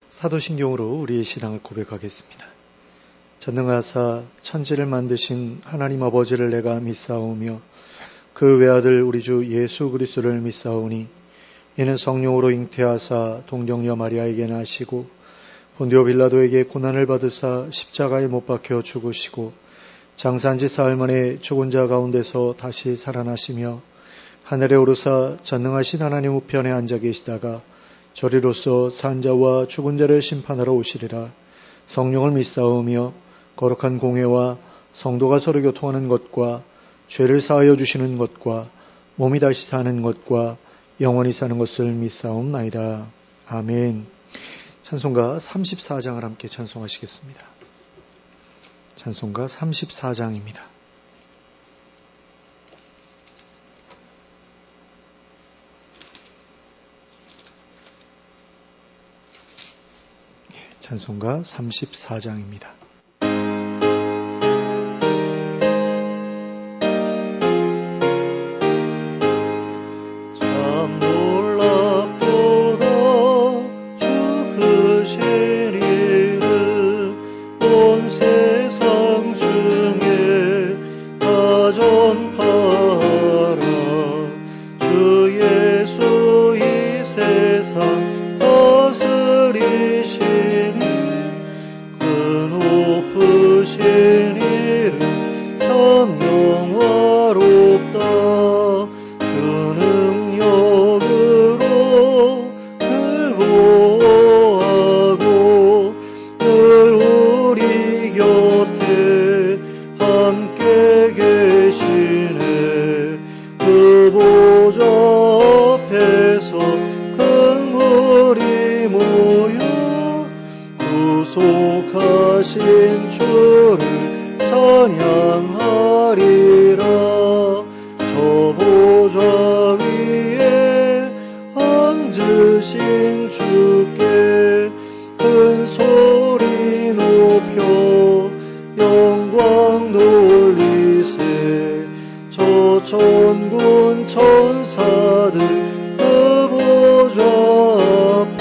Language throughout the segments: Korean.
사도신경으로 우리의 신앙을 고백하겠습니다. 전능하사 천지를 만드신 하나님 아버지를 내가 믿사오며 그 외아들 우리 주 예수 그리스도를 믿사오니 이는 성령으로 잉태하사 동정녀 마리아에게 나시고 본디오 빌라도에게 고난을 받으사 십자가에 못 박혀 죽으시고 장사한 지 사흘 만에 죽은 자 가운데서 다시 살아나시며 하늘에 오르사 전능하신 하나님 우편에 앉아 계시다가 저리로서 산 자와 죽은 자를 심판하러 오시리라. 성령을 믿사오며 거룩한 공회와 성도가 서로 교통하는 것과 죄를 사하여 주시는 것과 몸이 다시 사는 것과 영원히 사는 것을 믿사옵나이다. 아멘. 찬송가 34장을 함께 찬송하시겠습니다. 찬송가 34장입니다. 찬송가 34장입니다. 참 놀랍도다 주 크신 이름 온 세상 중에 다 전파하라. 주 예수 이 세상 다스리시니 그 높으신 이름 참 영화롭다. 주 능력으로 늘 보호하고 늘 우리 곁에 함께 계시네. 그 보좌 앞에서 큰 물이 모여 구속하신 주를 찬양하리라. 저 보좌 위에 앉으신 주께 큰 소리 높여 영광 돌리세. 저 천군 천사들 그 보좌 앞에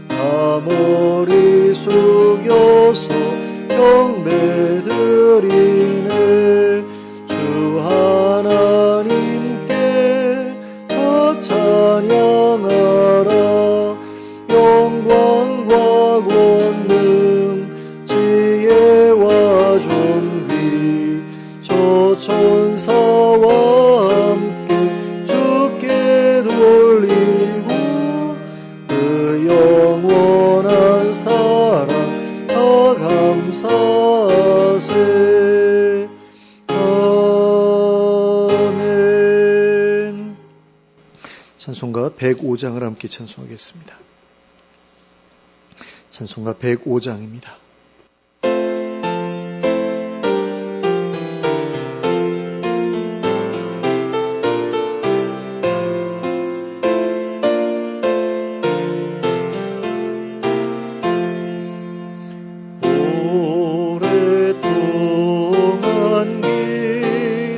다 머리 숙여서 경배드리네. 주 하나님께 다 찬양하라. 영광과 권능 지혜와 존귀 저 천사와 함께 주께 돌리고 그 영원한 사랑 다 감사하세. 아멘. 찬송가 105장을 함께 찬송하겠습니다. 찬송가 105장입니다. 오랫동안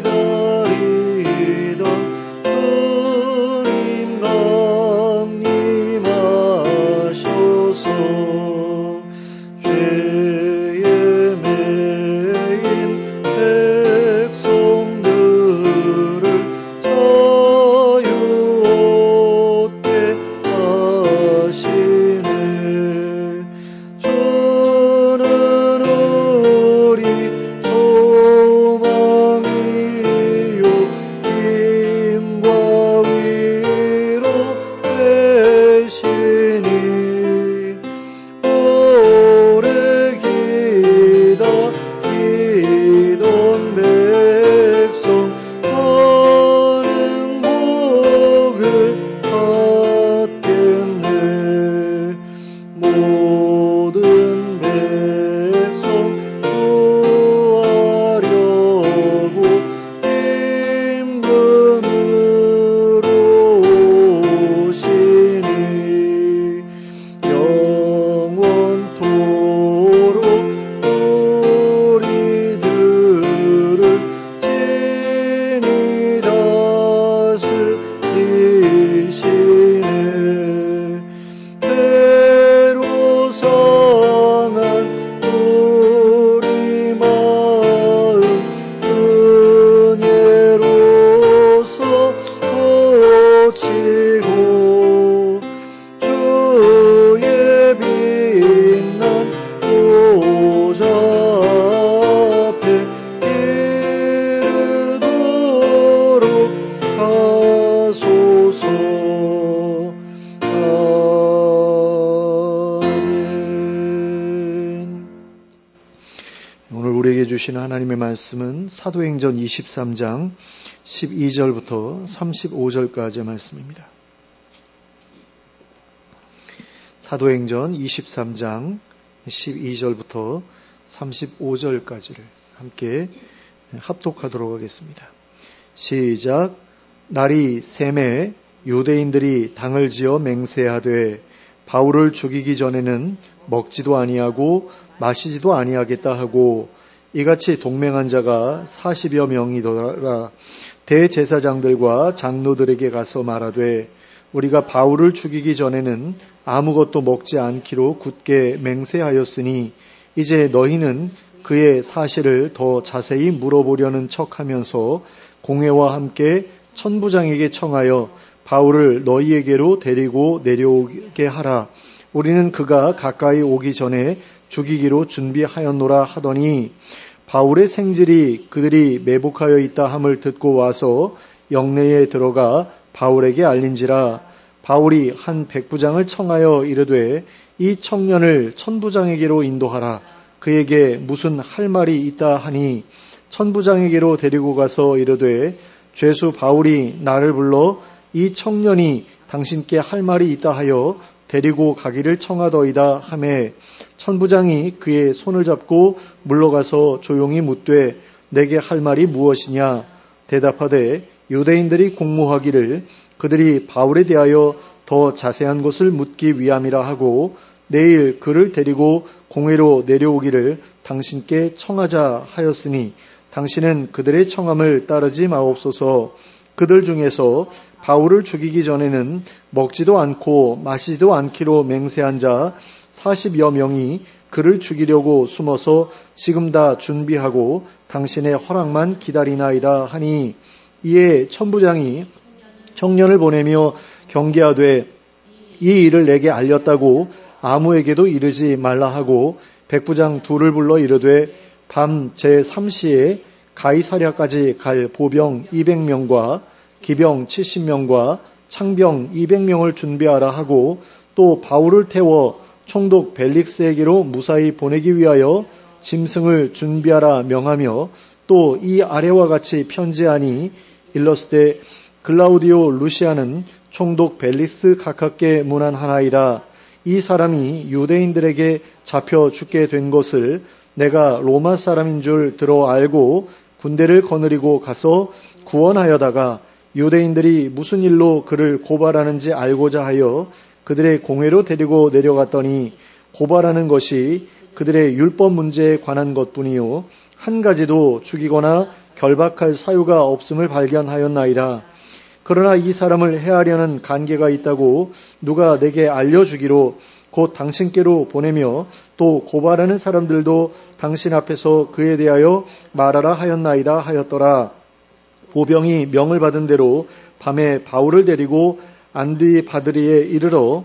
기다리던 주님 강림하셔서 죄 우리에게 주시는 하나님의 말씀은 사도행전 23장 12절부터 35절까지의 말씀입니다. 사도행전 23장 12절부터 35절까지를 함께 합독하도록 하겠습니다. 시작. 날이 샘에 유대인들이 당을 지어 맹세하되 바울을 죽이기 전에는 먹지도 아니하고 마시지도 아니하겠다 하고 이같이 동맹한 자가 40여 명이더라. 대제사장들과 장로들에게 가서 말하되 우리가 바울을 죽이기 전에는 아무것도 먹지 않기로 굳게 맹세하였으니 이제 너희는 그의 사실을 더 자세히 물어보려는 척하면서 공회와 함께 천부장에게 청하여 바울을 너희에게로 데리고 내려오게 하라. 우리는 그가 가까이 오기 전에 죽이기로 준비하였노라 하더니 바울의 생질이 그들이 매복하여 있다 함을 듣고 와서 영내에 들어가 바울에게 알린지라. 바울이 한 백부장을 청하여 이르되 이 청년을 천부장에게로 인도하라. 그에게 무슨 할 말이 있다 하니 천부장에게로 데리고 가서 이르되 죄수 바울이 나를 불러 이 청년이 당신께 할 말이 있다 하여 데리고 가기를 청하더이다 하매 천부장이 그의 손을 잡고 물러가서 조용히 묻되 내게 할 말이 무엇이냐. 대답하되 유대인들이 공모하기를 그들이 바울에 대하여 더 자세한 것을 묻기 위함이라 하고 내일 그를 데리고 공회로 내려오기를 당신께 청하자 하였으니 당신은 그들의 청함을 따르지 마옵소서. 그들 중에서 바울을 죽이기 전에는 먹지도 않고 마시지도 않기로 맹세한 자 40여 명이 그를 죽이려고 숨어서 지금 다 준비하고 당신의 허락만 기다리나이다 하니 이에 천부장이 청년을 보내며 경계하되 이 일을 내게 알렸다고 아무에게도 이르지 말라 하고 백부장 둘을 불러 이르되 밤 제3시에 가이사랴까지 갈 보병 200명과 기병 70명과 창병 200명을 준비하라 하고 또 바울을 태워 총독 벨릭스에게로 무사히 보내기 위하여 짐승을 준비하라 명하며 또 이 아래와 같이 편지하니 일렀을 글라우디오 루시아는 총독 벨릭스 가깝게 문안하나이다. 이 사람이 유대인들에게 잡혀 죽게 된 것을 내가 로마 사람인 줄 들어 알고 군대를 거느리고 가서 구원하여다가 유대인들이 무슨 일로 그를 고발하는지 알고자 하여 그들의 공회로 데리고 내려갔더니 고발하는 것이 그들의 율법 문제에 관한 것뿐이요 한 가지도 죽이거나 결박할 사유가 없음을 발견하였나이다. 그러나 이 사람을 해하려는 간계가 있다고 누가 내게 알려주기로 곧 당신께로 보내며 또 고발하는 사람들도 당신 앞에서 그에 대하여 말하라 하였나이다 하였더라. 보병이 명을 받은 대로 밤에 바울을 데리고 안디바드리에 이르러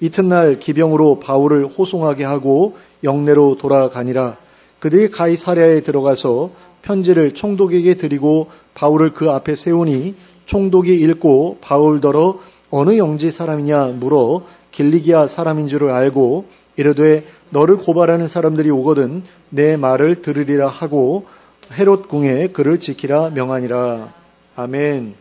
이튿날 기병으로 바울을 호송하게 하고 영내로 돌아가니라. 그들이 가이사랴에 들어가서 편지를 총독에게 드리고 바울을 그 앞에 세우니 총독이 읽고 바울더러 어느 영지 사람이냐 물어 길리기아 사람인 줄을 알고 이르되 너를 고발하는 사람들이 오거든 내 말을 들으리라 하고 헤롯 궁에 그를 지키라 명하니라. 아멘.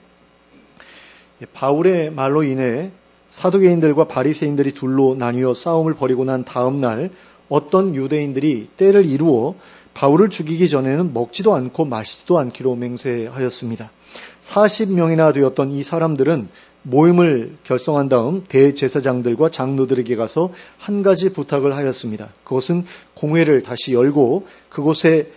바울의 말로 인해 사두개인들과 바리새인들이 둘로 나뉘어 싸움을 벌이고 난 다음 날 어떤 유대인들이 때를 이루어 바울을 죽이기 전에는 먹지도 않고 마시지도 않기로 맹세하였습니다. 40명이나 되었던 이 사람들은 모임을 결성한 다음 대제사장들과 장로들에게 가서 한 가지 부탁을 하였습니다. 그것은 공회를 다시 열고 그곳에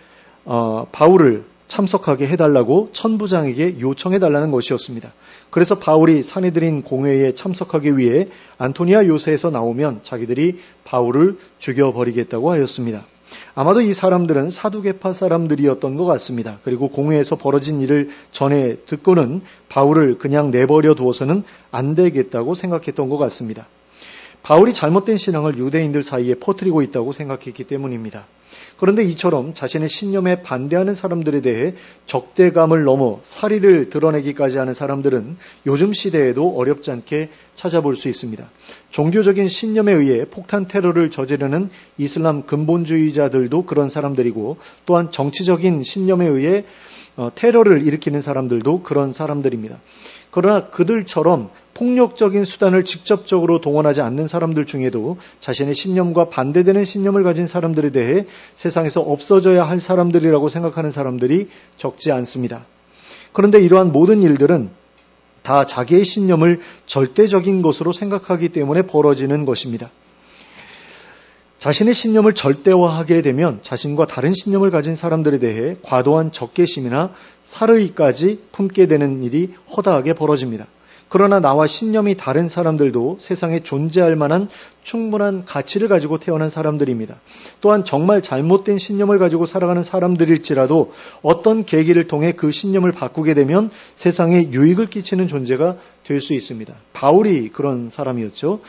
바울을 참석하게 해달라고 천부장에게 요청해달라는 것이었습니다. 그래서 바울이 사내들인 공회에 참석하기 위해 안토니아 요새에서 나오면 자기들이 바울을 죽여버리겠다고 하였습니다. 아마도 이 사람들은 사두개파 사람들이었던 것 같습니다. 그리고 공회에서 벌어진 일을 전해 듣고는 바울을 그냥 내버려 두어서는 안 되겠다고 생각했던 것 같습니다. 바울이 잘못된 신앙을 유대인들 사이에 퍼뜨리고 있다고 생각했기 때문입니다. 그런데 이처럼 자신의 신념에 반대하는 사람들에 대해 적대감을 넘어 사리를 드러내기까지 하는 사람들은 요즘 시대에도 어렵지 않게 찾아볼 수 있습니다. 종교적인 신념에 의해 폭탄 테러를 저지르는 이슬람 근본주의자들도 그런 사람들이고, 또한 정치적인 신념에 의해 테러를 일으키는 사람들도 그런 사람들입니다. 그러나 그들처럼 폭력적인 수단을 직접적으로 동원하지 않는 사람들 중에도 자신의 신념과 반대되는 신념을 가진 사람들에 대해 세상에서 없어져야 할 사람들이라고 생각하는 사람들이 적지 않습니다. 그런데 이러한 모든 일들은 다 자기의 신념을 절대적인 것으로 생각하기 때문에 벌어지는 것입니다. 자신의 신념을 절대화하게 되면 자신과 다른 신념을 가진 사람들에 대해 과도한 적개심이나 살의까지 품게 되는 일이 허다하게 벌어집니다. 그러나 나와 신념이 다른 사람들도 세상에 존재할 만한 충분한 가치를 가지고 태어난 사람들입니다. 또한 정말 잘못된 신념을 가지고 살아가는 사람들일지라도 어떤 계기를 통해 그 신념을 바꾸게 되면 세상에 유익을 끼치는 존재가 될 수 있습니다. 바울이 그런 사람이었죠.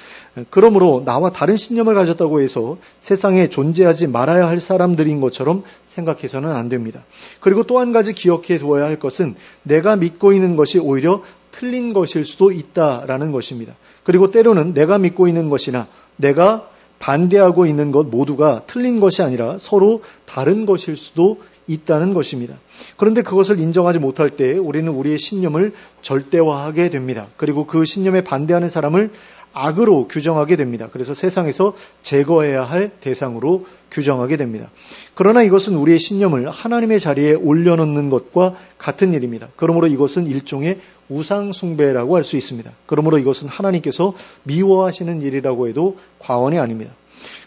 그러므로 나와 다른 신념을 가졌다고 해서 세상에 존재하지 말아야 할 사람들인 것처럼 생각해서는 안 됩니다. 그리고 또 한 가지 기억해 두어야 할 것은 내가 믿고 있는 것이 오히려 틀린 것일 수도 있다라는 것입니다. 그리고 때로는 내가 믿고 있는 것이나 내가 반대하고 있는 것 모두가 틀린 것이 아니라 서로 다른 것일 수도 있다는 것입니다. 그런데 그것을 인정하지 못할 때 우리는 우리의 신념을 절대화하게 됩니다. 그리고 그 신념에 반대하는 사람을 악으로 규정하게 됩니다. 그래서 세상에서 제거해야 할 대상으로 규정하게 됩니다. 그러나 이것은 우리의 신념을 하나님의 자리에 올려놓는 것과 같은 일입니다. 그러므로 이것은 일종의 우상숭배라고 할 수 있습니다. 그러므로 이것은 하나님께서 미워하시는 일이라고 해도 과언이 아닙니다.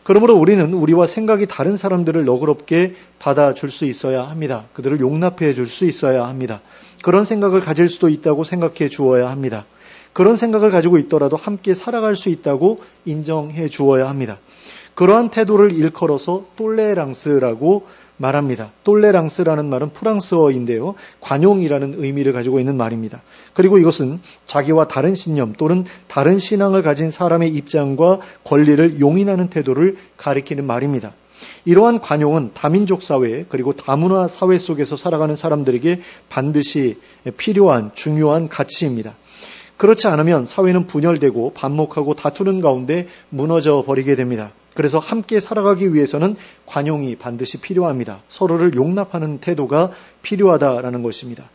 그러므로 우리는 우리와 생각이 다른 사람들을 너그럽게 받아줄 수 있어야 합니다. 그들을 용납해 줄 수 있어야 합니다. 그런 생각을 가질 수도 있다고 생각해 주어야 합니다. 그런 생각을 가지고 있더라도 함께 살아갈 수 있다고 인정해 주어야 합니다. 그러한 태도를 일컬어서 똘레랑스라고 말합니다. 똘레랑스라는 말은 프랑스어인데요. 관용이라는 의미를 가지고 있는 말입니다. 그리고 이것은 자기와 다른 신념 또는 다른 신앙을 가진 사람의 입장과 권리를 용인하는 태도를 가리키는 말입니다. 이러한 관용은 다민족 사회 그리고 다문화 사회 속에서 살아가는 사람들에게 반드시 필요한 중요한 가치입니다. 그렇지 않으면 사회는 분열되고 반목하고 다투는 가운데 무너져 버리게 됩니다. 그래서 함께 살아가기 위해서는 관용이 반드시 필요합니다. 서로를 용납하는 태도가 필요하다라는 것입니다.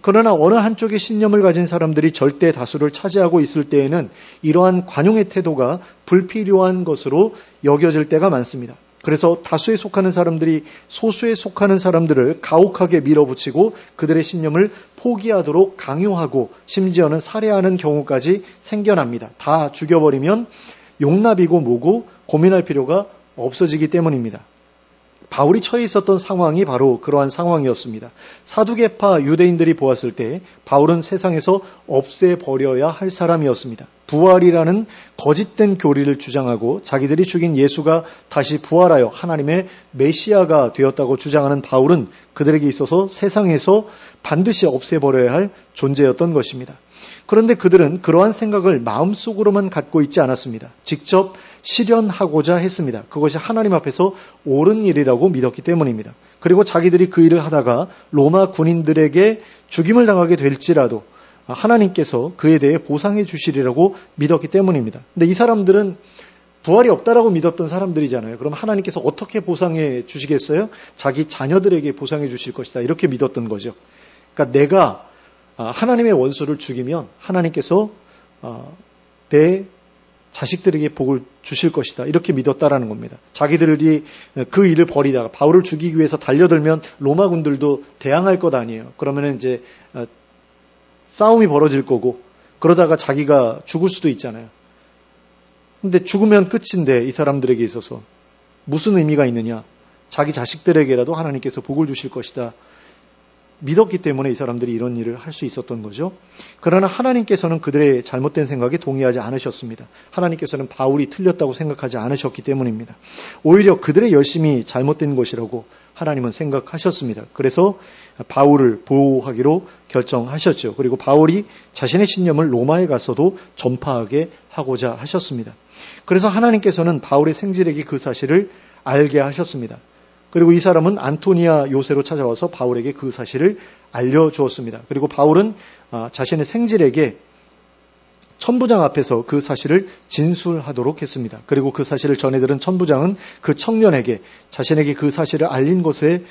그러나 어느 한쪽의 신념을 가진 사람들이 절대 다수를 차지하고 있을 때에는 이러한 관용의 태도가 불필요한 것으로 여겨질 때가 많습니다. 그래서 다수에 속하는 사람들이 소수에 속하는 사람들을 가혹하게 밀어붙이고 그들의 신념을 포기하도록 강요하고 심지어는 살해하는 경우까지 생겨납니다. 다 죽여버리면 용납이고 뭐고 고민할 필요가 없어지기 때문입니다. 바울이 처해 있었던 상황이 바로 그러한 상황이었습니다. 사두개파 유대인들이 보았을 때 바울은 세상에서 없애버려야 할 사람이었습니다. 부활이라는 거짓된 교리를 주장하고 자기들이 죽인 예수가 다시 부활하여 하나님의 메시아가 되었다고 주장하는 바울은 그들에게 있어서 세상에서 반드시 없애버려야 할 존재였던 것입니다. 그런데 그들은 그러한 생각을 마음속으로만 갖고 있지 않았습니다. 직접 실현하고자 했습니다. 그것이 하나님 앞에서 옳은 일이라고 믿었기 때문입니다. 그리고 자기들이 그 일을 하다가 로마 군인들에게 죽임을 당하게 될지라도 하나님께서 그에 대해 보상해 주시리라고 믿었기 때문입니다. 근데 이 사람들은 부활이 없다라고 믿었던 사람들이잖아요. 그럼 하나님께서 어떻게 보상해 주시겠어요? 자기 자녀들에게 보상해 주실 것이다. 이렇게 믿었던 거죠. 그러니까 내가 하나님의 원수를 죽이면 하나님께서 내 자식들에게 복을 주실 것이다. 이렇게 믿었다라는 겁니다. 자기들이 그 일을 벌이다가 바울을 죽이기 위해서 달려들면 로마군들도 대항할 것 아니에요. 그러면 이제 싸움이 벌어질 거고 그러다가 자기가 죽을 수도 있잖아요. 근데 죽으면 끝인데 이 사람들에게 있어서 무슨 의미가 있느냐? 자기 자식들에게라도 하나님께서 복을 주실 것이다. 믿었기 때문에 이 사람들이 이런 일을 할 수 있었던 거죠. 그러나 하나님께서는 그들의 잘못된 생각에 동의하지 않으셨습니다. 하나님께서는 바울이 틀렸다고 생각하지 않으셨기 때문입니다. 오히려 그들의 열심이 잘못된 것이라고 하나님은 생각하셨습니다. 그래서 바울을 보호하기로 결정하셨죠. 그리고 바울이 자신의 신념을 로마에 가서도 전파하게 하고자 하셨습니다. 그래서 하나님께서는 바울의 생질에게 그 사실을 알게 하셨습니다. 그리고 이 사람은 안토니아 요새로 찾아와서 바울에게 그 사실을 알려주었습니다. 그리고 바울은 자신의 생질에게 천부장 앞에서 그 사실을 진술하도록 했습니다. 그리고 그 사실을 전해들은 천부장은 그 청년에게 자신에게 그 사실을 알린 것에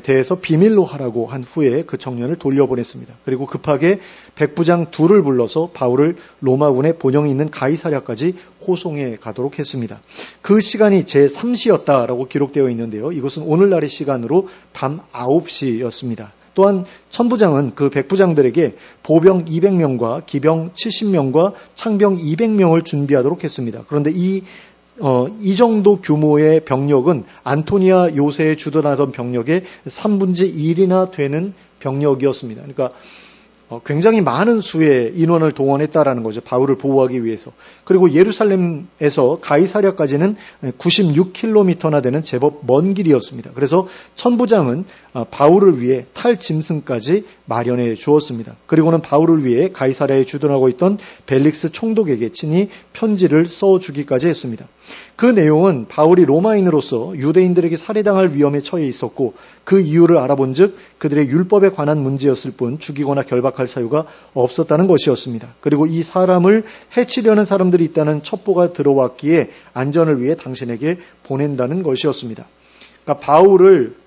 대해서 비밀로 하라고 한 후에 그 청년을 돌려보냈습니다. 그리고 급하게 백부장 둘을 불러서 바울을 로마군의 본영이 있는 가이사랴까지 호송해 가도록 했습니다. 그 시간이 제3시였다라고 기록되어 있는데요. 이것은 오늘날의 시간으로 밤 9시였습니다. 또한 천부장은 그 백부장들에게 보병 200명과 기병 70명과 창병 200명을 준비하도록 했습니다. 그런데 이 정도 규모의 병력은 안토니아 요새에 주둔하던 병력의 3분의 1이나 되는 병력이었습니다. 그러니까 굉장히 많은 수의 인원을 동원했다라는 거죠. 바울을 보호하기 위해서. 그리고 예루살렘에서 가이사랴까지는 96km나 되는 제법 먼 길이었습니다. 그래서 천부장은 바울을 위해 탈 짐승까지 마련해 주었습니다. 그리고는 바울을 위해 가이사랴에 주둔하고 있던 벨릭스 총독에게 친히 편지를 써주기까지 했습니다. 그 내용은 바울이 로마인으로서 유대인들에게 살해당할 위험에 처해 있었고 그 이유를 알아본 즉 그들의 율법에 관한 문제였을 뿐 죽이거나 결박할 사유가 없었다는 것이었습니다. 그리고 이 사람을 해치려는 사람들이 있다는 첩보가 들어왔기에 안전을 위해 당신에게 보낸다는 것이었습니다. 그러니까 바울을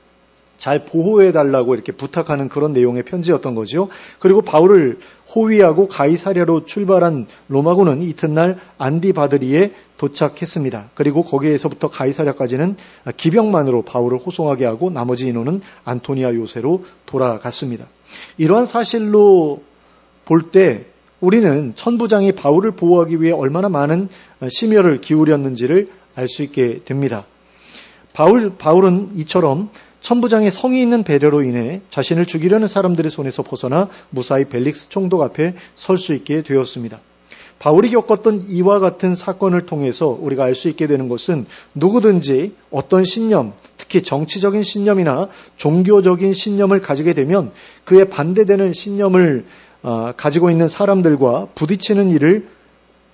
잘 보호해달라고 이렇게 부탁하는 그런 내용의 편지였던 거죠. 그리고 바울을 호위하고 가이사랴로 출발한 로마군은 이튿날 안디바드리에 도착했습니다. 그리고 거기에서부터 가이사랴까지는 기병만으로 바울을 호송하게 하고 나머지 인원은 안토니아 요새로 돌아갔습니다. 이러한 사실로 볼 때 우리는 천부장이 바울을 보호하기 위해 얼마나 많은 심혈을 기울였는지를 알 수 있게 됩니다. 바울은 이처럼 천부장의 성의 있는 배려로 인해 자신을 죽이려는 사람들의 손에서 벗어나 무사히 벨릭스 총독 앞에 설 수 있게 되었습니다. 바울이 겪었던 이와 같은 사건을 통해서 우리가 알 수 있게 되는 것은 누구든지 어떤 신념, 특히 정치적인 신념이나 종교적인 신념을 가지게 되면 그에 반대되는 신념을 가지고 있는 사람들과 부딪히는 일을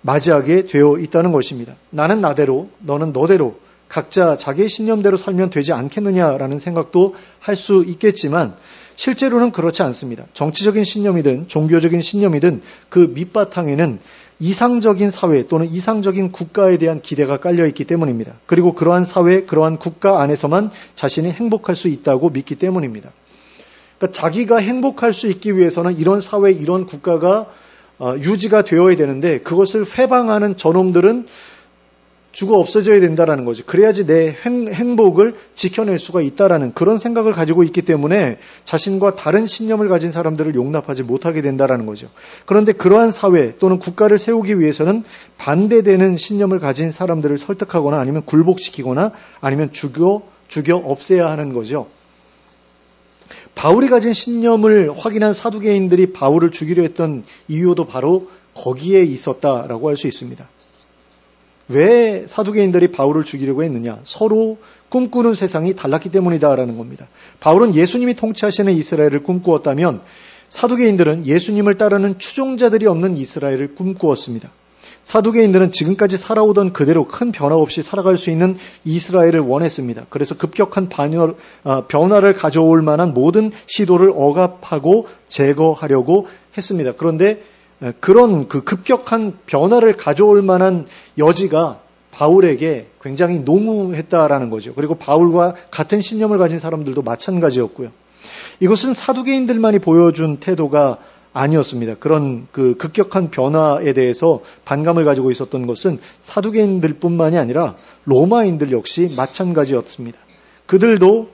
맞이하게 되어 있다는 것입니다. 나는 나대로, 너는 너대로 각자 자기의 신념대로 살면 되지 않겠느냐라는 생각도 할 수 있겠지만 실제로는 그렇지 않습니다. 정치적인 신념이든 종교적인 신념이든 그 밑바탕에는 이상적인 사회 또는 이상적인 국가에 대한 기대가 깔려 있기 때문입니다. 그리고 그러한 사회, 그러한 국가 안에서만 자신이 행복할 수 있다고 믿기 때문입니다. 그러니까 자기가 행복할 수 있기 위해서는 이런 사회, 이런 국가가 유지가 되어야 되는데 그것을 회방하는 저놈들은 죽어 없어져야 된다라는 거죠. 그래야지 내 행복을 지켜낼 수가 있다라는 그런 생각을 가지고 있기 때문에 자신과 다른 신념을 가진 사람들을 용납하지 못하게 된다라는 거죠. 그런데 그러한 사회 또는 국가를 세우기 위해서는 반대되는 신념을 가진 사람들을 설득하거나 아니면 굴복시키거나 아니면 죽여 없애야 하는 거죠. 바울이 가진 신념을 확인한 사두개인들이 바울을 죽이려 했던 이유도 바로 거기에 있었다라고 할 수 있습니다. 왜 사두개인들이 바울을 죽이려고 했느냐? 서로 꿈꾸는 세상이 달랐기 때문이다라는 겁니다. 바울은 예수님이 통치하시는 이스라엘을 꿈꾸었다면 사두개인들은 예수님을 따르는 추종자들이 없는 이스라엘을 꿈꾸었습니다. 사두개인들은 지금까지 살아오던 그대로 큰 변화 없이 살아갈 수 있는 이스라엘을 원했습니다. 그래서 급격한 변화를 가져올 만한 모든 시도를 억압하고 제거하려고 했습니다. 그런데 그런 그 급격한 변화를 가져올 만한 여지가 바울에게 굉장히 농후했다라는 거죠. 그리고 바울과 같은 신념을 가진 사람들도 마찬가지였고요. 이것은 사두개인들만이 보여준 태도가 아니었습니다. 그런 그 급격한 변화에 대해서 반감을 가지고 있었던 것은 사두개인들뿐만이 아니라 로마인들 역시 마찬가지였습니다. 그들도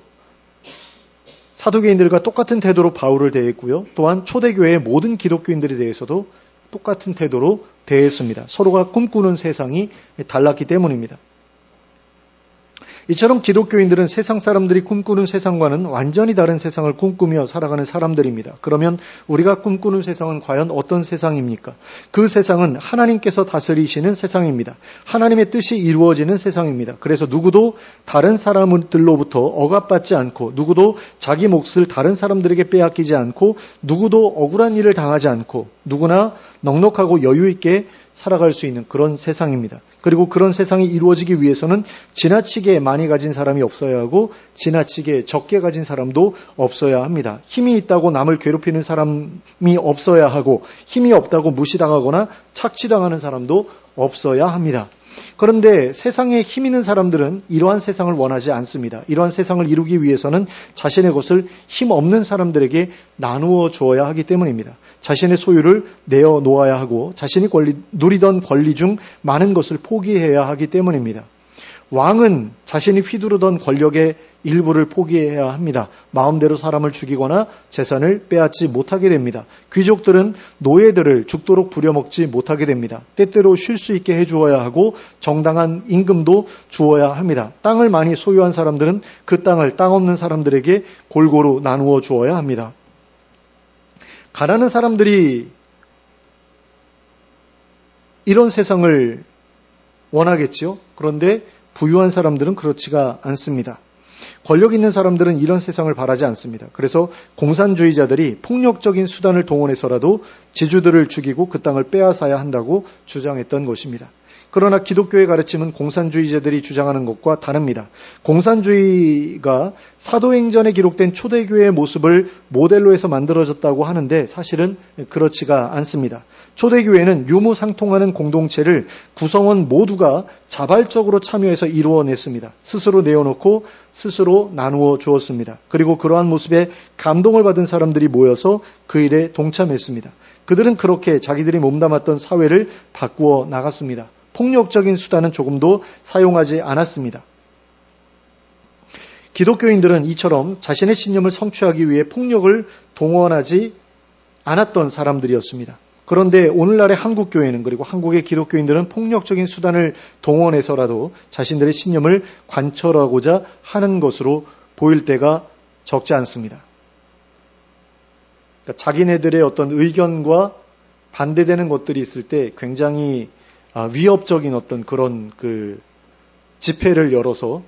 사두개인들과 똑같은 태도로 바울을 대했고요. 또한 초대교회의 모든 기독교인들에 대해서도 똑같은 태도로 대했습니다. 서로가 꿈꾸는 세상이 달랐기 때문입니다. 이처럼 기독교인들은 세상 사람들이 꿈꾸는 세상과는 완전히 다른 세상을 꿈꾸며 살아가는 사람들입니다. 그러면 우리가 꿈꾸는 세상은 과연 어떤 세상입니까? 그 세상은 하나님께서 다스리시는 세상입니다. 하나님의 뜻이 이루어지는 세상입니다. 그래서 누구도 다른 사람들로부터 억압받지 않고 누구도 자기 몫을 다른 사람들에게 빼앗기지 않고 누구도 억울한 일을 당하지 않고 누구나 넉넉하고 여유 있게 살아갈 수 있는 그런 세상입니다. 그리고 그런 세상이 이루어지기 위해서는 지나치게 많이 가진 사람이 없어야 하고 지나치게 적게 가진 사람도 없어야 합니다. 힘이 있다고 남을 괴롭히는 사람이 없어야 하고 힘이 없다고 무시당하거나 착취당하는 사람도 없어야 합니다. 그런데 세상에 힘 있는 사람들은 이러한 세상을 원하지 않습니다. 이러한 세상을 이루기 위해서는 자신의 것을 힘 없는 사람들에게 나누어 주어야 하기 때문입니다. 자신의 소유를 내어 놓아야 하고 자신이 누리던 권리 중 많은 것을 포기해야 하기 때문입니다. 왕은 자신이 휘두르던 권력의 일부를 포기해야 합니다. 마음대로 사람을 죽이거나 재산을 빼앗지 못하게 됩니다. 귀족들은 노예들을 죽도록 부려먹지 못하게 됩니다. 때때로 쉴 수 있게 해주어야 하고 정당한 임금도 주어야 합니다. 땅을 많이 소유한 사람들은 그 땅을 땅 없는 사람들에게 골고루 나누어 주어야 합니다. 가난한 사람들이 이런 세상을 원하겠죠. 그런데 부유한 사람들은 그렇지가 않습니다. 권력 있는 사람들은 이런 세상을 바라지 않습니다. 그래서 공산주의자들이 폭력적인 수단을 동원해서라도 지주들을 죽이고 그 땅을 빼앗아야 한다고 주장했던 것입니다. 그러나 기독교의 가르침은 공산주의자들이 주장하는 것과 다릅니다. 공산주의가 사도행전에 기록된 초대교회의 모습을 모델로 해서 만들어졌다고 하는데 사실은 그렇지가 않습니다. 초대교회는 유무상통하는 공동체를 구성원 모두가 자발적으로 참여해서 이루어냈습니다. 스스로 내어놓고 스스로 나누어 주었습니다. 그리고 그러한 모습에 감동을 받은 사람들이 모여서 그 일에 동참했습니다. 그들은 그렇게 자기들이 몸담았던 사회를 바꾸어 나갔습니다. 폭력적인 수단은 조금도 사용하지 않았습니다. 기독교인들은 이처럼 자신의 신념을 성취하기 위해 폭력을 동원하지 않았던 사람들이었습니다. 그런데 오늘날의 한국교회는 그리고 한국의 기독교인들은 폭력적인 수단을 동원해서라도 자신들의 신념을 관철하고자 하는 것으로 보일 때가 적지 않습니다. 그러니까 자기네들의 어떤 의견과 반대되는 것들이 있을 때 굉장히 위협적인 어떤 그런 그 집회를 열어서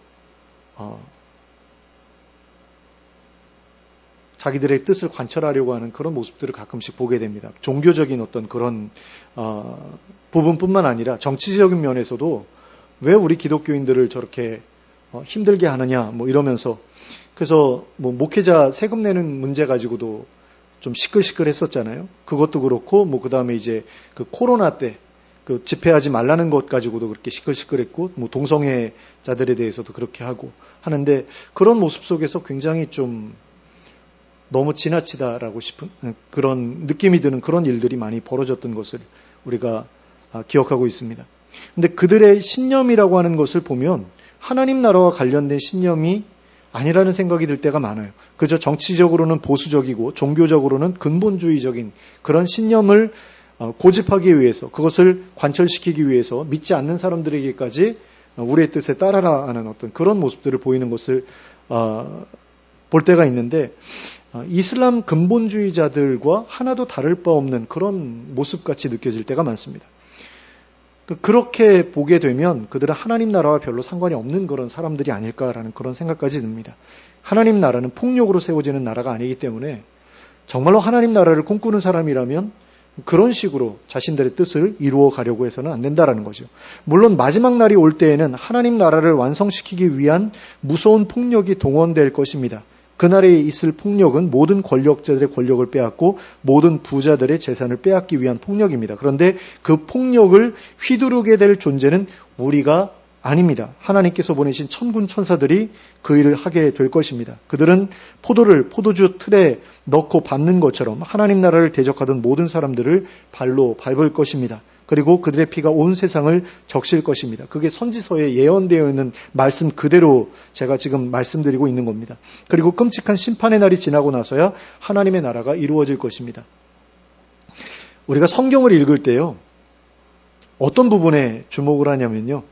자기들의 뜻을 관철하려고 하는 그런 모습들을 가끔씩 보게 됩니다. 종교적인 어떤 그런 부분뿐만 아니라 정치적인 면에서도 왜 우리 기독교인들을 저렇게 힘들게 하느냐 뭐 이러면서 그래서 뭐 목회자 세금 내는 문제 가지고도 좀 시끌시끌했었잖아요. 그것도 그렇고 뭐 그다음에 이제 그 코로나 때 그 집회하지 말라는 것 가지고도 그렇게 시끌시끌했고 뭐 동성애자들에 대해서도 그렇게 하고 하는데 그런 모습 속에서 굉장히 좀 너무 지나치다라고 싶은 그런 느낌이 드는 그런 일들이 많이 벌어졌던 것을 우리가 기억하고 있습니다. 근데 그들의 신념이라고 하는 것을 보면 하나님 나라와 관련된 신념이 아니라는 생각이 들 때가 많아요. 그저 정치적으로는 보수적이고 종교적으로는 근본주의적인 그런 신념을 고집하기 위해서 그것을 관철시키기 위해서 믿지 않는 사람들에게까지 우리의 뜻에 따라라 하는 어떤 그런 모습들을 보이는 것을 볼 때가 있는데 이슬람 근본주의자들과 하나도 다를 바 없는 그런 모습같이 느껴질 때가 많습니다. 그렇게 보게 되면 그들은 하나님 나라와 별로 상관이 없는 그런 사람들이 아닐까라는 그런 생각까지 듭니다. 하나님 나라는 폭력으로 세워지는 나라가 아니기 때문에 정말로 하나님 나라를 꿈꾸는 사람이라면 그런 식으로 자신들의 뜻을 이루어 가려고 해서는 안 된다라는 거죠. 물론 마지막 날이 올 때에는 하나님 나라를 완성시키기 위한 무서운 폭력이 동원될 것입니다. 그날에 있을 폭력은 모든 권력자들의 권력을 빼앗고 모든 부자들의 재산을 빼앗기 위한 폭력입니다. 그런데 그 폭력을 휘두르게 될 존재는 우리가 아닙니다. 하나님께서 보내신 천군 천사들이 그 일을 하게 될 것입니다. 그들은 포도를 포도주 틀에 넣고 밟는 것처럼 하나님 나라를 대적하던 모든 사람들을 발로 밟을 것입니다. 그리고 그들의 피가 온 세상을 적실 것입니다. 그게 선지서에 예언되어 있는 말씀 그대로 제가 지금 말씀드리고 있는 겁니다. 그리고 끔찍한 심판의 날이 지나고 나서야 하나님의 나라가 이루어질 것입니다. 우리가 성경을 읽을 때요, 어떤 부분에 주목을 하냐면요,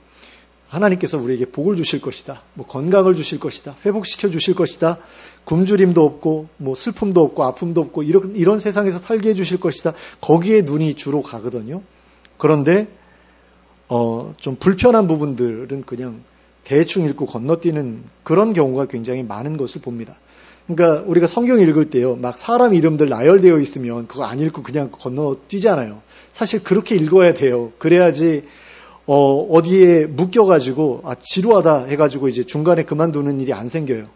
하나님께서 우리에게 복을 주실 것이다, 뭐 건강을 주실 것이다, 회복시켜 주실 것이다, 굶주림도 없고 뭐 슬픔도 없고 아픔도 없고 이런 세상에서 살게 해주실 것이다. 거기에 눈이 주로 가거든요. 그런데 좀 불편한 부분들은 그냥 대충 읽고 건너뛰는 그런 경우가 굉장히 많은 것을 봅니다. 그러니까 우리가 성경 읽을 때요, 막 사람 이름들 나열되어 있으면 그거 안 읽고 그냥 건너뛰잖아요. 사실 그렇게 읽어야 돼요. 그래야지 어디에 묶여가지고 지루하다 해가지고 이제 중간에 그만두는 일이 안 생겨요.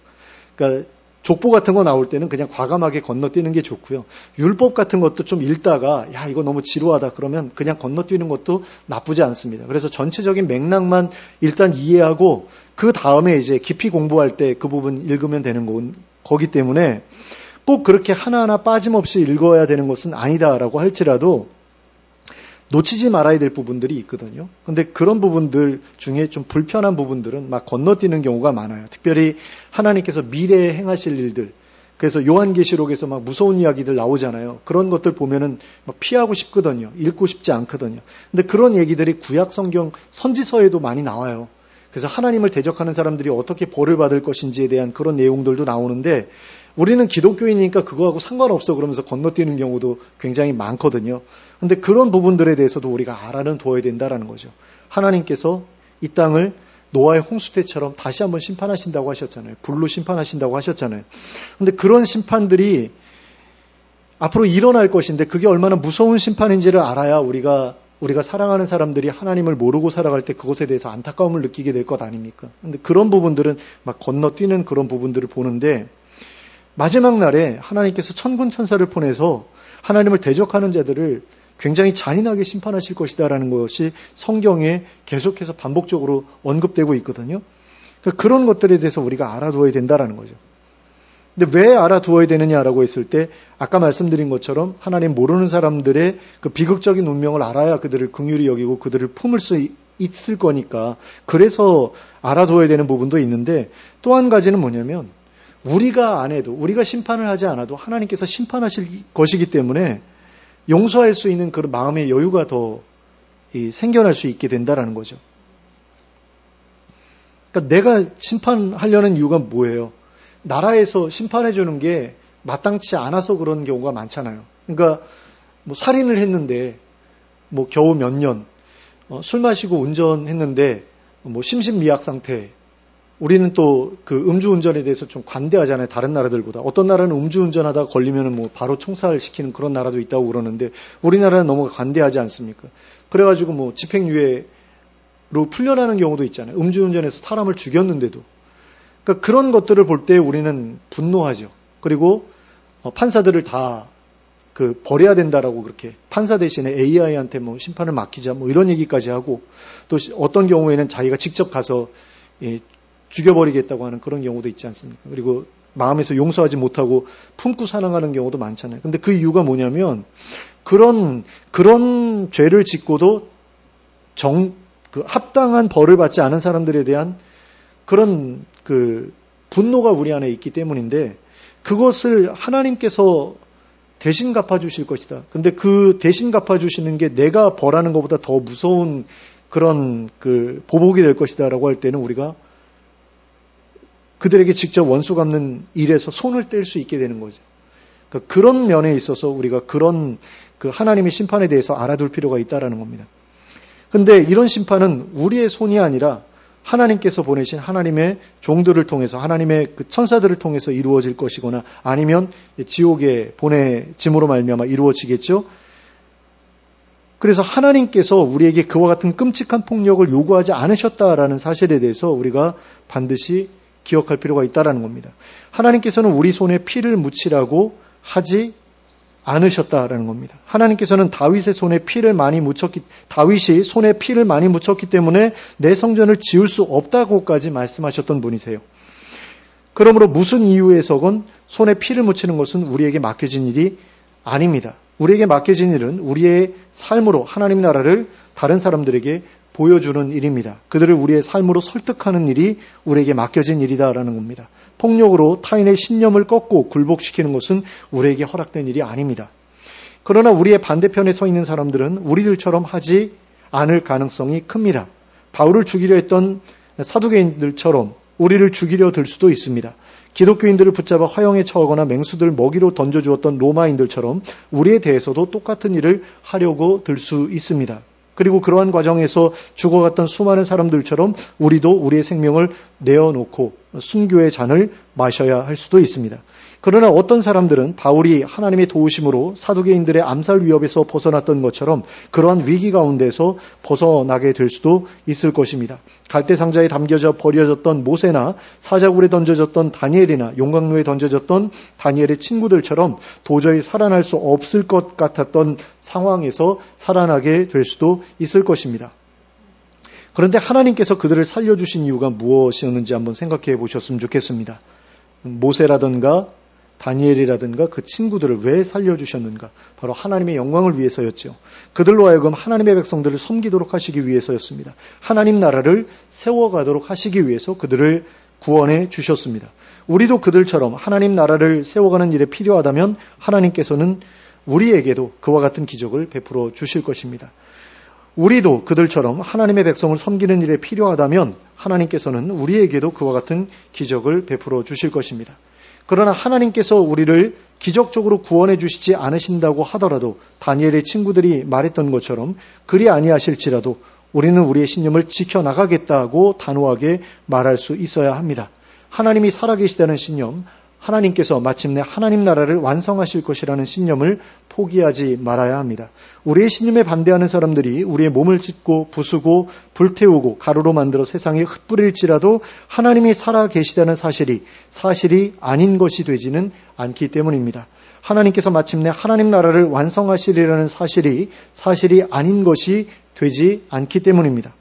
그러니까 족보 같은 거 나올 때는 그냥 과감하게 건너뛰는 게 좋고요. 율법 같은 것도 좀 읽다가 야 이거 너무 지루하다 그러면 그냥 건너뛰는 것도 나쁘지 않습니다. 그래서 전체적인 맥락만 일단 이해하고 그 다음에 이제 깊이 공부할 때 그 부분 읽으면 되는 거기 때문에 꼭 그렇게 하나하나 빠짐없이 읽어야 되는 것은 아니다라고 할지라도 놓치지 말아야 될 부분들이 있거든요. 근데 그런 부분들 중에 좀 불편한 부분들은 막 건너뛰는 경우가 많아요. 특별히 하나님께서 미래에 행하실 일들. 그래서 요한계시록에서 막 무서운 이야기들 나오잖아요. 그런 것들 보면은 막 피하고 싶거든요. 읽고 싶지 않거든요. 근데 그런 얘기들이 구약 성경 선지서에도 많이 나와요. 그래서 하나님을 대적하는 사람들이 어떻게 벌을 받을 것인지에 대한 그런 내용들도 나오는데 우리는 기독교인이니까 그거하고 상관없어 그러면서 건너뛰는 경우도 굉장히 많거든요. 근데 그런 부분들에 대해서도 우리가 알아는 둬야 된다라는 거죠. 하나님께서 이 땅을 노아의 홍수 때처럼 다시 한번 심판하신다고 하셨잖아요. 불로 심판하신다고 하셨잖아요. 근데 그런 심판들이 앞으로 일어날 것인데 그게 얼마나 무서운 심판인지를 알아야 우리가 사랑하는 사람들이 하나님을 모르고 살아갈 때 그것에 대해서 안타까움을 느끼게 될 것 아닙니까? 근데 그런 부분들은 막 건너뛰는 그런 부분들을 보는데 마지막 날에 하나님께서 천군 천사를 보내서 하나님을 대적하는 자들을 굉장히 잔인하게 심판하실 것이다라는 것이 성경에 계속해서 반복적으로 언급되고 있거든요. 그러니까 그런 것들에 대해서 우리가 알아두어야 된다라는 거죠. 근데 왜 알아두어야 되느냐라고 했을 때 아까 말씀드린 것처럼 하나님 모르는 사람들의 그 비극적인 운명을 알아야 그들을 긍휼히 여기고 그들을 품을 수 있을 거니까 그래서 알아두어야 되는 부분도 있는데 또 한 가지는 뭐냐면 우리가 안 해도 우리가 심판을 하지 않아도 하나님께서 심판하실 것이기 때문에 용서할 수 있는 그런 마음의 여유가 더 생겨날 수 있게 된다라는 거죠. 그러니까 내가 심판하려는 이유가 뭐예요? 나라에서 심판해 주는 게 마땅치 않아서 그런 경우가 많잖아요. 그러니까 뭐 살인을 했는데 뭐 겨우 몇 년, 술 마시고 운전했는데 뭐 심신미약 상태. 우리는 또 그 음주운전에 대해서 좀 관대하잖아요. 다른 나라들보다. 어떤 나라는 음주운전하다가 걸리면 뭐 바로 총살시키는 그런 나라도 있다고 그러는데 우리나라는 너무 관대하지 않습니까? 그래가지고 뭐 집행유예로 풀려나는 경우도 있잖아요. 음주운전해서 사람을 죽였는데도. 그러니까 그런 것들을 볼 때 우리는 분노하죠. 그리고 판사들을 다 버려야 된다라고 그렇게 판사 대신에 AI한테 뭐 심판을 맡기자 뭐 이런 얘기까지 하고 또 어떤 경우에는 자기가 직접 가서 죽여버리겠다고 하는 그런 경우도 있지 않습니까? 그리고 마음에서 용서하지 못하고 품고 사랑하는 경우도 많잖아요. 근데 그 이유가 뭐냐면 그런 죄를 짓고도 합당한 벌을 받지 않은 사람들에 대한 그런 분노가 우리 안에 있기 때문인데 그것을 하나님께서 대신 갚아주실 것이다. 근데 그 대신 갚아주시는 게 내가 벌하는 것보다 더 무서운 그런 보복이 될 것이다라고 할 때는 우리가 그들에게 직접 원수 갚는 일에서 손을 뗄 수 있게 되는 거죠. 그러니까 그런 면에 있어서 우리가 그런 하나님의 심판에 대해서 알아둘 필요가 있다라는 겁니다. 근데 이런 심판은 우리의 손이 아니라 하나님께서 보내신 하나님의 종들을 통해서 하나님의 천사들을 통해서 이루어질 것이거나 아니면 지옥에 보내짐으로 말미암아 이루어지겠죠. 그래서 하나님께서 우리에게 그와 같은 끔찍한 폭력을 요구하지 않으셨다라는 사실에 대해서 우리가 반드시 기억할 필요가 있다라는 겁니다. 하나님께서는 우리 손에 피를 묻히라고 하지 않으셨다라는 겁니다. 하나님께서는 다윗이 손에 피를 많이 묻혔기 때문에 내 성전을 지을 수 없다고까지 말씀하셨던 분이세요. 그러므로 무슨 이유에서건 손에 피를 묻히는 것은 우리에게 맡겨진 일이 아닙니다. 우리에게 맡겨진 일은 우리의 삶으로 하나님 나라를 다른 사람들에게 보여주는 일입니다. 그들을 우리의 삶으로 설득하는 일이 우리에게 맡겨진 일이다라는 겁니다. 폭력으로 타인의 신념을 꺾고 굴복시키는 것은 우리에게 허락된 일이 아닙니다. 그러나 우리의 반대편에 서 있는 사람들은 우리들처럼 하지 않을 가능성이 큽니다. 바울을 죽이려 했던 사두개인들처럼 우리를 죽이려 들 수도 있습니다. 기독교인들을 붙잡아 화형에 처하거나 맹수들 먹이로 던져주었던 로마인들처럼 우리에 대해서도 똑같은 일을 하려고 들 수 있습니다. 그리고 그러한 과정에서 죽어갔던 수많은 사람들처럼 우리도 우리의 생명을 내어놓고 순교의 잔을 마셔야 할 수도 있습니다. 그러나 어떤 사람들은 바울이 하나님의 도우심으로 사두개인들의 암살 위협에서 벗어났던 것처럼 그러한 위기 가운데서 벗어나게 될 수도 있을 것입니다. 갈대 상자에 담겨져 버려졌던 모세나 사자굴에 던져졌던 다니엘이나 용광로에 던져졌던 다니엘의 친구들처럼 도저히 살아날 수 없을 것 같았던 상황에서 살아나게 될 수도 있을 것입니다. 그런데 하나님께서 그들을 살려주신 이유가 무엇이었는지 한번 생각해 보셨으면 좋겠습니다. 모세라든가 다니엘이라든가 그 친구들을 왜 살려주셨는가? 바로 하나님의 영광을 위해서였죠. 그들로 하여금 하나님의 백성들을 섬기도록 하시기 위해서였습니다. 하나님 나라를 세워가도록 하시기 위해서 그들을 구원해 주셨습니다. 우리도 그들처럼 하나님 나라를 세워가는 일에 필요하다면 하나님께서는 우리에게도 그와 같은 기적을 베풀어 주실 것입니다. 우리도 그들처럼 하나님의 백성을 섬기는 일에 필요하다면 하나님께서는 우리에게도 그와 같은 기적을 베풀어 주실 것입니다. 그러나 하나님께서 우리를 기적적으로 구원해 주시지 않으신다고 하더라도 다니엘의 친구들이 말했던 것처럼 그리 아니하실지라도 우리는 우리의 신념을 지켜나가겠다고 단호하게 말할 수 있어야 합니다. 하나님이 살아계시다는 신념, 하나님께서 마침내 하나님 나라를 완성하실 것이라는 신념을 포기하지 말아야 합니다. 우리의 신념에 반대하는 사람들이 우리의 몸을 찢고 부수고 불태우고 가루로 만들어 세상에 흩뿌릴지라도 하나님이 살아계시다는 사실이 아닌 것이 되지는 않기 때문입니다. 하나님께서 마침내 하나님 나라를 완성하시리라는 사실이 아닌 것이 되지 않기 때문입니다.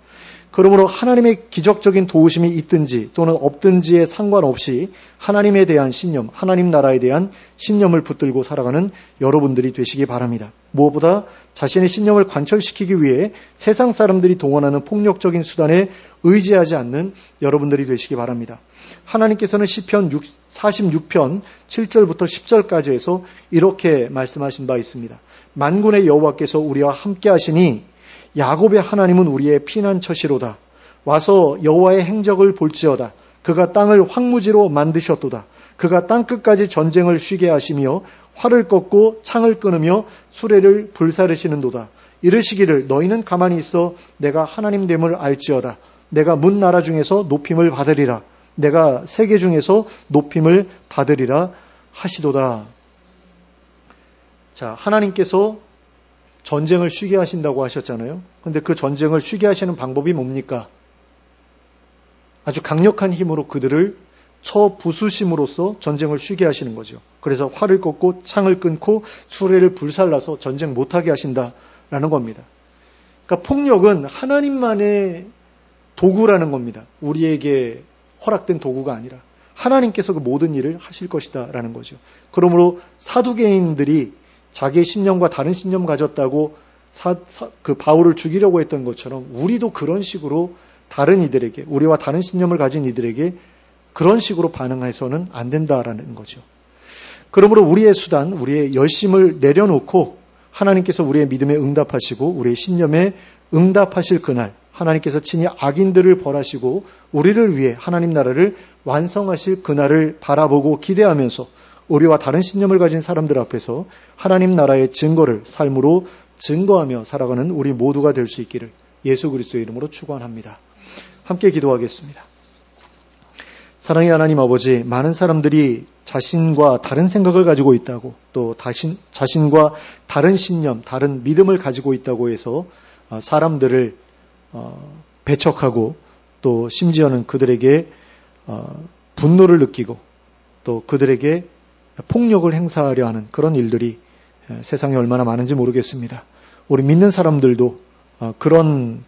그러므로 하나님의 기적적인 도우심이 있든지 또는 없든지에 상관없이 하나님에 대한 신념, 하나님 나라에 대한 신념을 붙들고 살아가는 여러분들이 되시기 바랍니다. 무엇보다 자신의 신념을 관철시키기 위해 세상 사람들이 동원하는 폭력적인 수단에 의지하지 않는 여러분들이 되시기 바랍니다. 하나님께서는 시편 46편 7절부터 10절까지 해서 이렇게 말씀하신 바 있습니다. 만군의 여호와께서 우리와 함께 하시니 야곱의 하나님은 우리의 피난처시로다. 와서 여호와의 행적을 볼지어다. 그가 땅을 황무지로 만드셨도다. 그가 땅끝까지 전쟁을 쉬게 하시며 활을 꺾고 창을 끊으며 수레를 불사르시는도다. 이르시기를 너희는 가만히 있어 내가 하나님됨을 알지어다. 내가 문 나라 중에서 높임을 받으리라. 내가 세계 중에서 높임을 받으리라 하시도다. 자, 하나님께서 전쟁을 쉬게 하신다고 하셨잖아요. 그런데 그 전쟁을 쉬게 하시는 방법이 뭡니까? 아주 강력한 힘으로 그들을 쳐 부수심으로써 전쟁을 쉬게 하시는 거죠. 그래서 활을 꺾고 창을 끊고 수레를 불살라서 전쟁 못하게 하신다라는 겁니다. 그러니까 폭력은 하나님만의 도구라는 겁니다. 우리에게 허락된 도구가 아니라 하나님께서 그 모든 일을 하실 것이다라는 거죠. 그러므로 사두개인들이 자기의 신념과 다른 신념 가졌다고 그 바울을 죽이려고 했던 것처럼 우리도 그런 식으로 다른 이들에게, 우리와 다른 신념을 가진 이들에게 그런 식으로 반응해서는 안 된다라는 거죠. 그러므로 우리의 수단, 우리의 열심을 내려놓고 하나님께서 우리의 믿음에 응답하시고 우리의 신념에 응답하실 그날, 하나님께서 친히 악인들을 벌하시고 우리를 위해 하나님 나라를 완성하실 그날을 바라보고 기대하면서 우리와 다른 신념을 가진 사람들 앞에서 하나님 나라의 증거를 삶으로 증거하며 살아가는 우리 모두가 될 수 있기를 예수 그리스도의 이름으로 축원합니다. 함께 기도하겠습니다. 사랑의 하나님 아버지, 많은 사람들이 자신과 다른 생각을 가지고 있다고 또 자신과 다른 신념, 다른 믿음을 가지고 있다고 해서 사람들을 배척하고 또 심지어는 그들에게 분노를 느끼고 또 그들에게 폭력을 행사하려 하는 그런 일들이 세상에 얼마나 많은지 모르겠습니다. 우리 믿는 사람들도 그런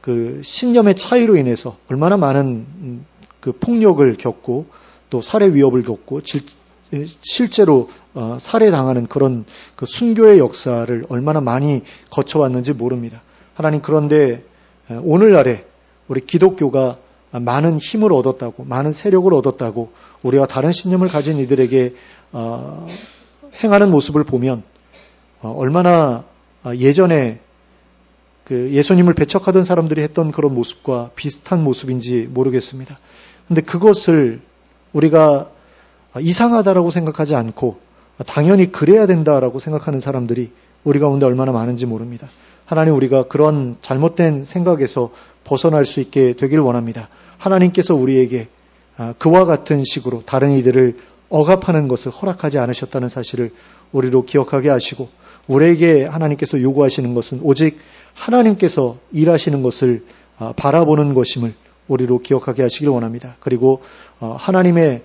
그 신념의 차이로 인해서 얼마나 많은 그 폭력을 겪고 또 살해 위협을 겪고 실제로 살해당하는 그런 그 순교의 역사를 얼마나 많이 거쳐왔는지 모릅니다. 하나님, 그런데 오늘날에 우리 기독교가 많은 힘을 얻었다고, 많은 세력을 얻었다고 우리와 다른 신념을 가진 이들에게 행하는 모습을 보면 얼마나 예전에 그 예수님을 배척하던 사람들이 했던 그런 모습과 비슷한 모습인지 모르겠습니다. 그런데 그것을 우리가 이상하다라고 생각하지 않고 당연히 그래야 된다라고 생각하는 사람들이 우리 가운데 얼마나 많은지 모릅니다. 하나님, 우리가 그런 잘못된 생각에서 벗어날 수 있게 되길 원합니다. 하나님께서 우리에게 그와 같은 식으로 다른 이들을 억압하는 것을 허락하지 않으셨다는 사실을 우리로 기억하게 하시고, 우리에게 하나님께서 요구하시는 것은 오직 하나님께서 일하시는 것을 바라보는 것임을 우리로 기억하게 하시길 원합니다. 그리고 하나님의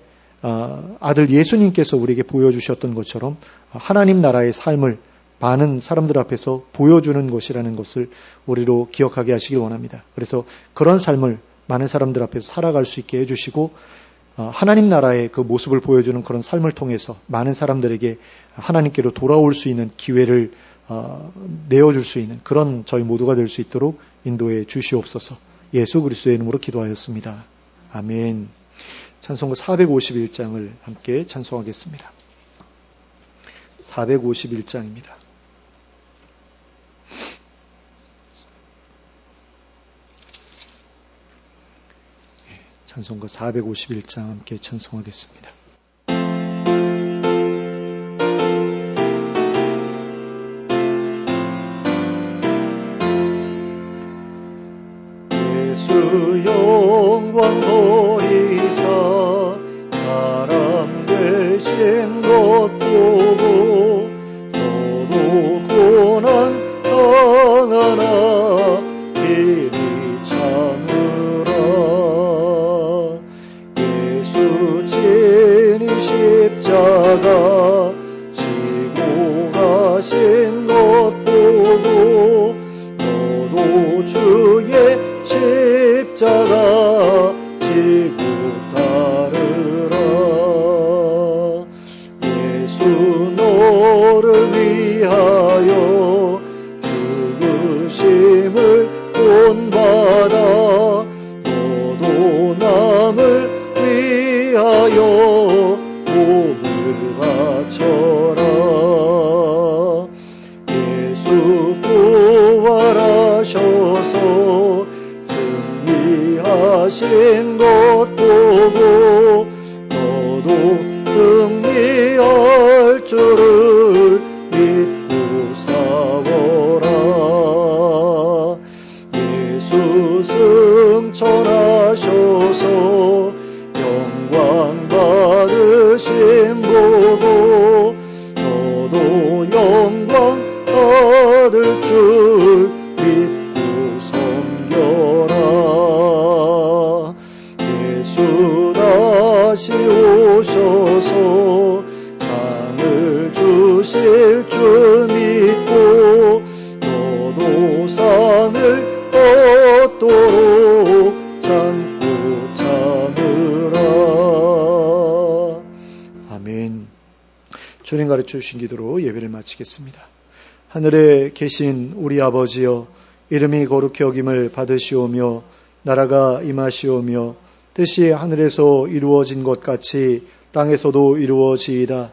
아들 예수님께서 우리에게 보여주셨던 것처럼 하나님 나라의 삶을 많은 사람들 앞에서 보여주는 것이라는 것을 우리로 기억하게 하시길 원합니다. 그래서 그런 삶을 많은 사람들 앞에서 살아갈 수 있게 해주시고, 하나님 나라의 그 모습을 보여주는 그런 삶을 통해서 많은 사람들에게 하나님께로 돌아올 수 있는 기회를 내어줄 수 있는 그런 저희 모두가 될 수 있도록 인도해 주시옵소서. 예수 그리스도의 이름으로 기도하였습니다. 아멘. 찬송가 451장을 함께 찬송하겠습니다. 451장입니다. 찬송가 451장 함께 찬송하겠습니다. 예수 영광 보이사 사람 되신 것 보고 너도 고난 당하나 길이 참으라. 예수 친히 십자가 지고 가신 것 보고 너도 주의 십자가 지고 따르라. 예수 너를 위하여 죽으심을 본받아 너도 남을 위하여 몸을 바쳐라. 예수 부활하셔서 승리하신 것 보고 너도 승리할 줄을 믿고 싸워라. 예수 승천하셔서 영광 받으심 보고 너도 영광 받을 줄 믿고 섬겨라. 예수 다시 오셔서 상을 주실 줄 믿고 너도 상을 얻도록 참고 참으라. 아멘. 주님 가르쳐 주신 기도로 예배를 마치겠습니다. 하늘에 계신 우리 아버지여, 이름이 거룩히 여김을 받으시오며 나라가 임하시오며 뜻이 하늘에서 이루어진 것 같이 땅에서도 이루어지이다.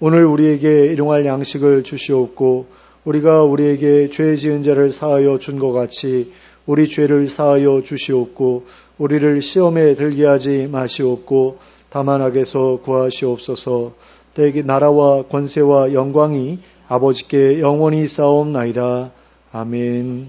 오늘 우리에게 일용할 양식을 주시옵고 우리가 우리에게 죄 지은 자를 사하여 준 것 같이 우리 죄를 사하여 주시옵고 우리를 시험에 들게 하지 마시옵고 다만 악에서 구하시옵소서. 대개 나라와 권세와 영광이 아버지께 영원히 쌓옵나이다. 아멘.